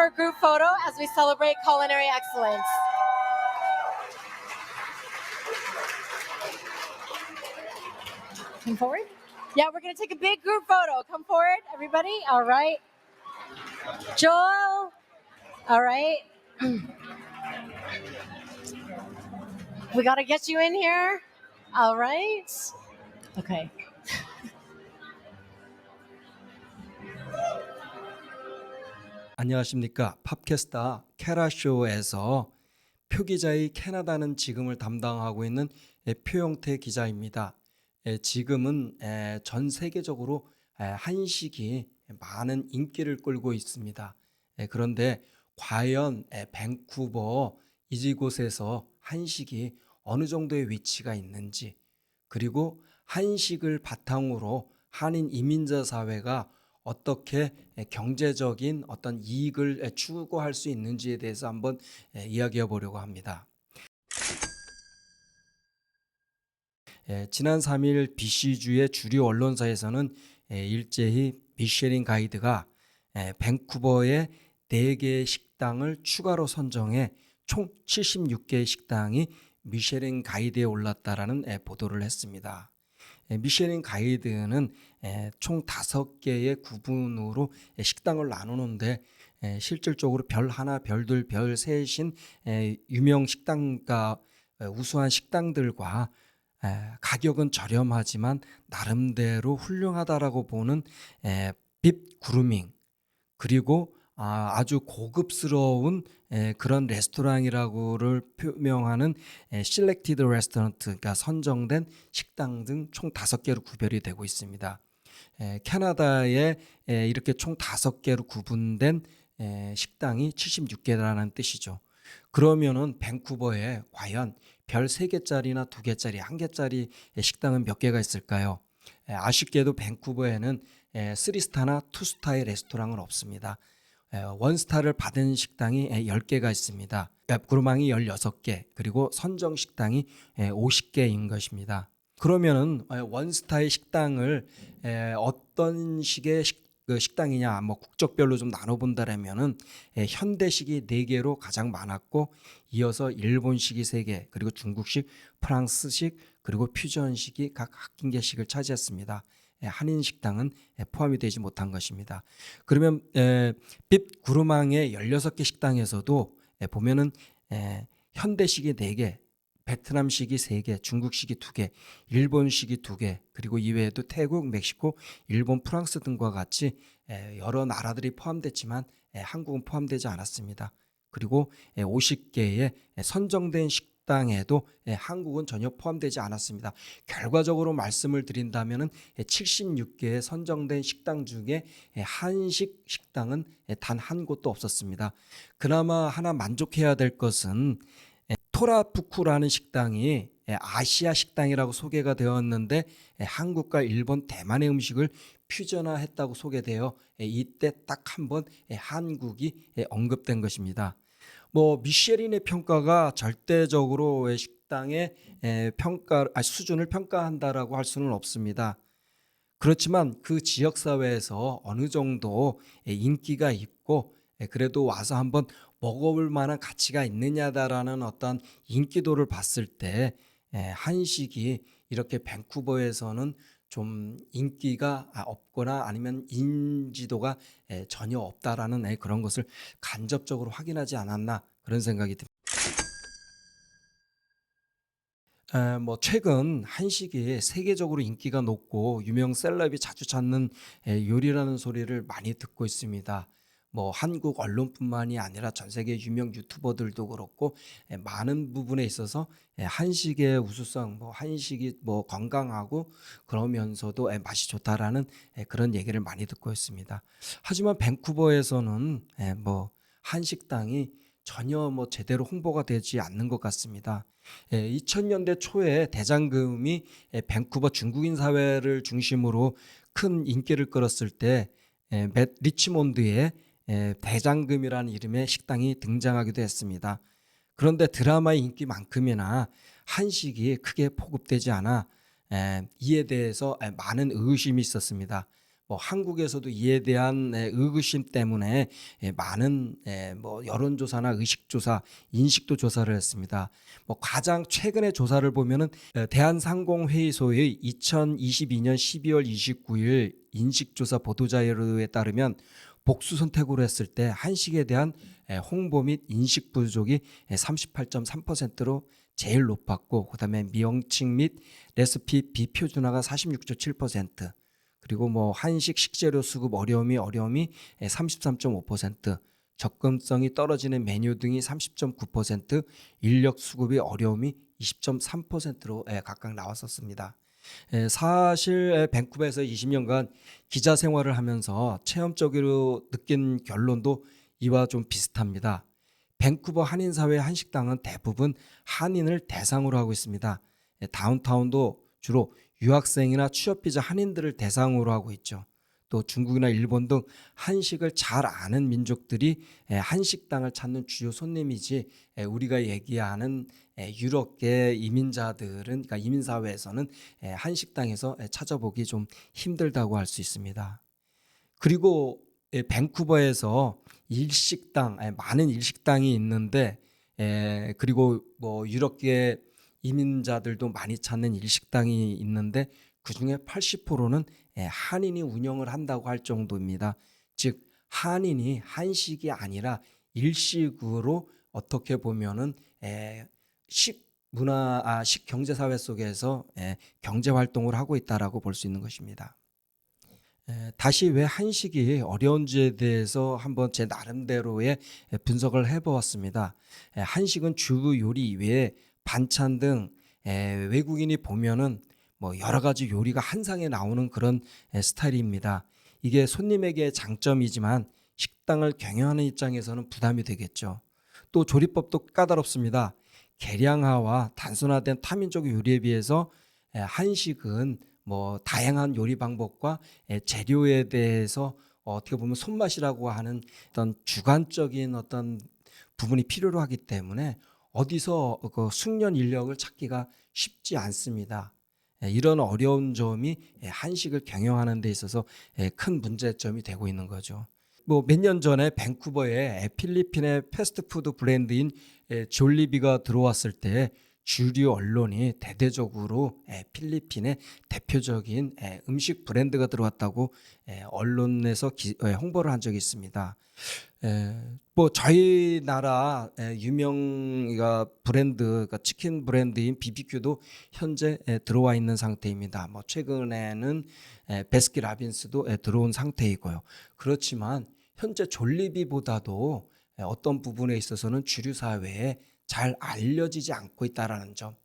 for a group photo as we celebrate culinary excellence. Come forward. Yeah, we're going to take a big group photo. Come forward, everybody. All right. Joel. All right. We got to get you in here. All right. Okay. 안녕하십니까. 팝캐스터 캐라쇼에서 표기자의 캐나다는 지금을 담당하고 있는 표영태 기자입니다. 지금은 전 세계적으로 한식이 많은 인기를 끌고 있습니다. 그런데 과연 밴쿠버 이곳에서 한식이 어느 정도의 위치가 있는지, 그리고 한식을 바탕으로 한인 이민자 사회가 어떻게 경제적인 어떤 이익을 추구할 수 있는지에 대해서 한번 이야기해 보려고 합니다. 지난 3일 BC주의 주류 언론사에서는 일제히 미쉐린 가이드가 밴쿠버의 4개의 식당을 추가로 선정해 총 76개의 식당이 미쉐린 가이드에 올랐다라는 보도를 했습니다. 미쉐린 가이드는 총 5개의 구분으로 식당을 나누는데 실질적으로 별 하나, 별 둘, 별 셋인 유명 식당과 우수한 식당들과 가격은 저렴하지만 나름대로 훌륭하다라고 보는 빕 그루밍, 그리고 아주 고급스러운 그런 레스토랑이라고를 표명하는 실렉티드 레스토랑트, 그러니까 선정된 식당 등 총 5개로 구별이 되고 있습니다. 캐나다에 이렇게 총 5개로 구분된 식당이 76개라는 뜻이죠. 그러면은 밴쿠버에 과연 별 3개짜리나 2개짜리, 1개짜리 식당은 몇 개가 있을까요? 아쉽게도 밴쿠버에는 3스타나 2스타의 레스토랑은 없습니다. 1스타를 받은 식당이 10개가 있습니다. 앱그루망이 16개, 그리고 선정 식당이 50개인 것입니다. 그러면은 1스타의 식당을 어떤 식의 식당이냐, 뭐 국적별로 좀 나눠본다라면은 현대식이 4개로 가장 많았고, 이어서 일본식이 3개, 그리고 중국식, 프랑스식, 그리고 퓨전식이 각 1개씩을 차지했습니다. 한인 식당은 포함이 되지 못한 것입니다. 그러면 빕 구루망의 16개 식당에서도 보면은 현대식이 4개, 베트남식이 3개, 중국식이 2개, 일본식이 2개, 그리고 이외에도 태국, 멕시코, 일본, 프랑스 등과 같이 여러 나라들이 포함됐지만 한국은 포함되지 않았습니다. 그리고 50개의 선정된 식당에도 한국은 전혀 포함되지 않았습니다. 결과적으로 말씀을 드린다면 76개의 선정된 식당 중에 한식 식당은 단 한 곳도 없었습니다. 그나마 하나 만족해야 될 것은 토라푸쿠라는 식당이 아시아 식당이라고 소개가 되었는데 한국과 일본, 대만의 음식을 퓨전화했다고 소개되어 이때 딱 한 번 한국이 언급된 것입니다. 뭐 미쉐린의 평가가 절대적으로 식당의 수준을 평가한다라고 할 수는 없습니다. 그렇지만 그 지역 사회에서 어느 정도 인기가 있고 그래도 와서 한번 먹어볼 만한 가치가 있느냐라는 어떤 인기도를 봤을 때 한식이 이렇게 밴쿠버에서는 좀 인기가 없거나 아니면 인지도가 전혀 없다라는 그런 것을 간접적으로 확인하지 않았나, 그런 생각이 듭니다. 뭐 최근 한식이 세계적으로 인기가 높고 유명 셀럽이 자주 찾는 요리라는 소리를 많이 듣고 있습니다. 뭐 한국 언론뿐만이 아니라 전 세계 유명 유튜버들도 그렇고 많은 부분에 있어서 한식의 우수성, 뭐 한식이 뭐 건강하고 그러면서도 맛이 좋다라는 그런 얘기를 많이 듣고 있습니다. 하지만 밴쿠버에서는 뭐 한식당이 전혀 뭐 제대로 홍보가 되지 않는 것 같습니다. 2000년대 초에 대장금이 밴쿠버 중국인 사회를 중심으로 큰 인기를 끌었을 때 리치몬드에 대장금이라는 이름의 식당이 등장하기도 했습니다. 그런데 드라마의 인기만큼이나 한식이 크게 보급되지 않아 이에 대해서 많은 의심이 있었습니다. 뭐 한국에서도 이에 대한 의구심 때문에 많은 뭐 여론조사나 의식조사, 인식도 조사를 했습니다. 뭐 가장 최근의 조사를 보면은 대한상공회의소의 2022년 12월 29일 인식조사 보도자료에 따르면 복수 선택으로 했을 때 한식에 대한 홍보 및 인식 부족이 38.3%로 제일 높았고, 그다음에 명칭 및 레시피 비표준화가 46.7%, 그리고 뭐 한식 식재료 수급 어려움이 33.5%, 접근성이 떨어지는 메뉴 등이 30.9%, 인력 수급의 어려움이 20.3%로 각각 나왔었습니다. 사실 밴쿠버에서 20년간 기자 생활을 하면서 체험적으로 느낀 결론도 이와 좀 비슷합니다. 밴쿠버 한인사회 한식당은 대부분 한인을 대상으로 하고 있습니다. 다운타운도 주로 유학생이나 취업비자 한인들을 대상으로 하고 있죠. 또 중국이나 일본 등 한식을 잘 아는 민족들이 한식당을 찾는 주요 손님이지, 우리가 얘기하는 유럽계 이민자들은, 그러니까 이민사회에서는 한식당에서 찾아보기 좀 힘들다고 할 수 있습니다. 그리고 밴쿠버에서 일식당, 많은 일식당이 있는데, 그리고 뭐 유럽계 이민자들도 많이 찾는 일식당이 있는데, 그중에 80%는 한인이 운영을 한다고 할 정도입니다. 즉 한인이 한식이 아니라 일식으로 어떻게 보면은 식경제 사회 속에서 경제 활동을 하고 있다라고 볼 수 있는 것입니다. 다시 왜 한식이 어려운지에 대해서 한번 제 나름대로의 분석을 해보았습니다. 한식은 주 요리 이외에 반찬 등 외국인이 보면은 뭐 여러 가지 요리가 한 상에 나오는 그런 스타일입니다. 이게 손님에게 장점이지만 식당을 경영하는 입장에서는 부담이 되겠죠. 또 조리법도 까다롭습니다. 계량화와 단순화된 타민족 요리에 비해서 한식은 뭐 다양한 요리 방법과 재료에 대해서 어떻게 보면 손맛이라고 하는 어떤 주관적인 어떤 부분이 필요로 하기 때문에 어디서 그 숙련 인력을 찾기가 쉽지 않습니다. 이런 어려운 점이 한식을 경영하는 데 있어서 큰 문제점이 되고 있는 거죠. 뭐 몇 년 전에 밴쿠버에 필리핀의 패스트푸드 브랜드인 졸리비가 들어왔을 때 주류 언론이 대대적으로 필리핀의 대표적인 음식 브랜드가 들어왔다고 언론에서 홍보를 한 적이 있습니다. 뭐 저희 나라 유명 브랜드, 그러니까 치킨 브랜드인 BBQ도 현재 들어와 있는 상태입니다. 뭐 최근에는 베스킨라빈스도 들어온 상태이고요. 그렇지만 현재 졸리비보다도 어떤 부분에 있어서는 주류 사회에 잘 알려지지 않고 있다라는 점.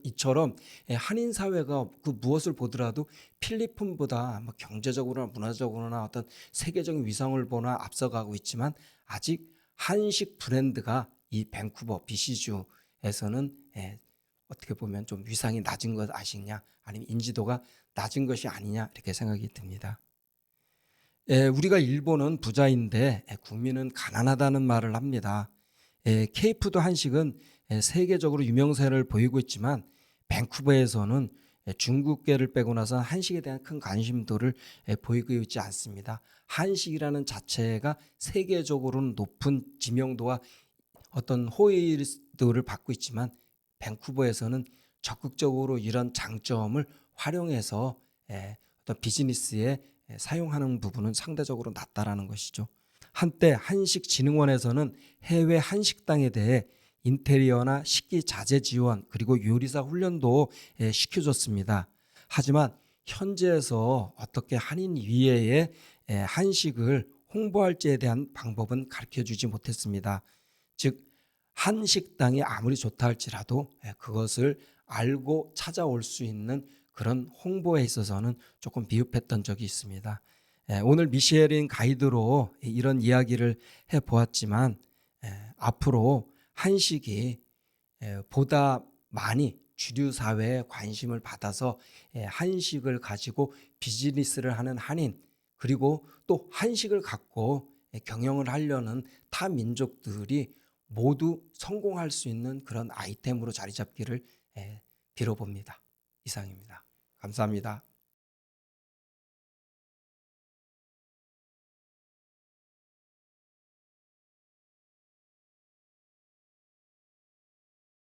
이처럼 한인 사회가 그 무엇을 보더라도 필리핀보다 뭐 경제적으로나 문화적으로나 어떤 세계적인 위상을 보나 앞서가고 있지만, 아직 한식 브랜드가 이 밴쿠버 BC주에서는 어떻게 보면 좀 위상이 낮은 것 아시냐, 아니면 인지도가 낮은 것이 아니냐, 이렇게 생각이 듭니다. 우리가 일본은 부자인데 국민은 가난하다는 말을 합니다. 케이푸드 한식은 세계적으로 유명세를 보이고 있지만 밴쿠버에서는 중국계를 빼고 나서 한식에 대한 큰 관심도를 보이고 있지 않습니다. 한식이라는 자체가 세계적으로는 높은 지명도와 어떤 호의를 받고 있지만 밴쿠버에서는 적극적으로 이런 장점을 활용해서 어떤 비즈니스에 사용하는 부분은 상대적으로 낮다라는 것이죠. 한때 한식진흥원에서는 해외 한식당에 대해 인테리어나 식기 자재 지원, 그리고 요리사 훈련도 시켜줬습니다. 하지만 현지에서 어떻게 한인 위해의 한식을 홍보할지에 대한 방법은 가르쳐주지 못했습니다. 즉 한식당이 아무리 좋다 할지라도 그것을 알고 찾아올 수 있는 그런 홍보에 있어서는 조금 미흡했던 적이 있습니다. 오늘 미쉐린 가이드로 이런 이야기를 해보았지만, 앞으로 한식이 보다 많이 주류 사회에 관심을 받아서 한식을 가지고 비즈니스를 하는 한인, 그리고 또 한식을 갖고 경영을 하려는 타 민족들이 모두 성공할 수 있는 그런 아이템으로 자리 잡기를 빌어봅니다. 이상입니다. 감사합니다.